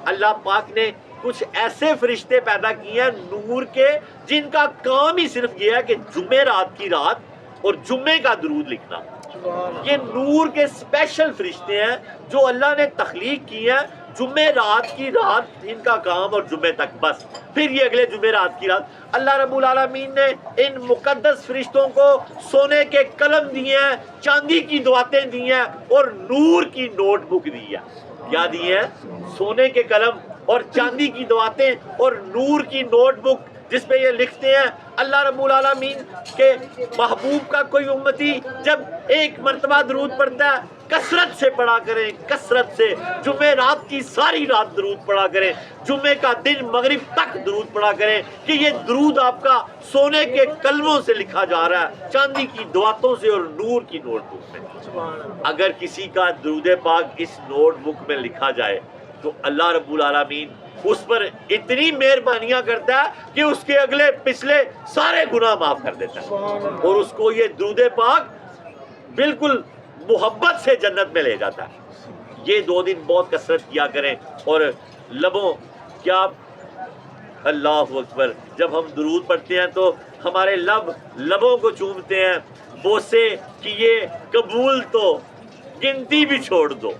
اللہ پاک نے کچھ ایسے فرشتے پیدا کیے ہیں نور کے، جن کا کام ہی صرف یہ ہے کہ جمعہ رات کی رات اور جمعے کا درود لکھنا۔ یہ نور کے اسپیشل فرشتے ہیں جو اللہ نے تخلیق کی ہیں، جمعہ رات کی رات ان کا کام، اور جمعے تک بس، پھر یہ اگلے جمعہ رات کی رات۔ اللہ رب العالمین نے ان مقدس فرشتوں کو سونے کے قلم دیے ہیں، چاندی کی دواتیں دی ہیں، اور نور کی نوٹ بک دی ہے۔ کیا دی ہیں؟ سونے کے قلم اور چاندی کی دواتیں اور نور کی نوٹ بک، جس پہ یہ لکھتے ہیں اللہ رب العالمین کے محبوب کا کوئی امتی جب ایک مرتبہ درود پڑھتا ہے کثرت سے پڑھا کریں، کثرت سے، جمعہ رات کی ساری رات درود پڑھا کریں، جمعے کا دن مغرب تک درود پڑھا کریں، کہ یہ درود آپ کا سونے کے کلموں سے لکھا جا رہا ہے، چاندی کی دواتوں سے اور نور کی نوٹ بک میں۔ اگر کسی کا درود پاک اس نوٹ بک میں لکھا جائے تو اللہ رب العالمین اس پر اتنی مہربانیاں کرتا ہے کہ اس کے اگلے پچھلے سارے گناہ معاف کر دیتا ہے، اور اس کو یہ درود پاک بالکل محبت سے جنت میں لے جاتا ہے۔ یہ 2 دن بہت کثرت کیا کریں، اور لبوں کیا اللہ اکبر، جب ہم درود پڑھتے ہیں تو ہمارے لبوں کو چومتے ہیں، بوسے کیے قبول تو گنتی بھی چھوڑ دو،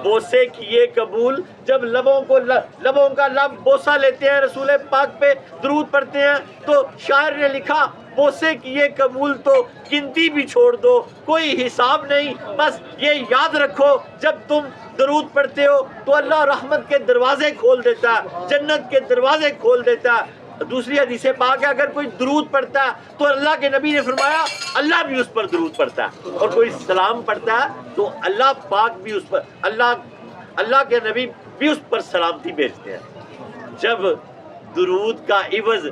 بوسے کیے قبول، جب لبوں کا لب بوسہ لیتے ہیں، رسول پاک پہ درود پڑھتے ہیں، تو شاعر نے لکھا بوسے کیے قبول تو گنتی بھی چھوڑ دو، کوئی حساب نہیں، بس یہ یاد رکھو جب تم درود پڑھتے ہو تو اللہ رحمت کے دروازے کھول دیتا ہے، جنت کے دروازے کھول دیتا ہے۔ دوسری حدیث پاک ہے اگر کوئی درود پڑھتا ہے تو اللہ کے نبی نے فرمایا اللہ بھی اس پر درود پڑھتا ہے، اور کوئی سلام پڑھتا ہے تو اللہ پاک بھی اس پر، اللہ کے نبی بھی اس پر سلامتی بھیجتے ہیں۔ جب درود کا عوض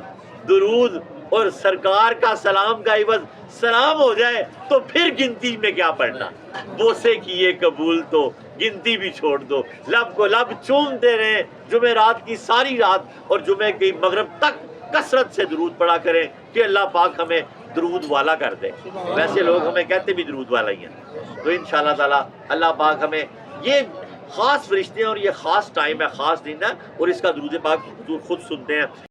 درود اور سرکار کا سلام کا عوض سلام ہو جائے تو پھر گنتی میں کیا پڑھنا، بوسے کیے قبول تو گنتی بھی چھوڑ دو، لب کو لب چومتے رہیں، جمعہ رات کی ساری رات اور جمعے کی مغرب تک کثرت سے درود پڑھا کریں کہ اللہ پاک ہمیں درود والا کر دے۔ ویسے لوگ ہمیں کہتے بھی درود والا ہی ہیں، تو انشاءاللہ تعالی اللہ پاک ہمیں، یہ خاص فرشتے ہیں اور یہ خاص ٹائم ہے، خاص دن ہے، اور اس کا درود پاک حضور خود سنتے ہیں۔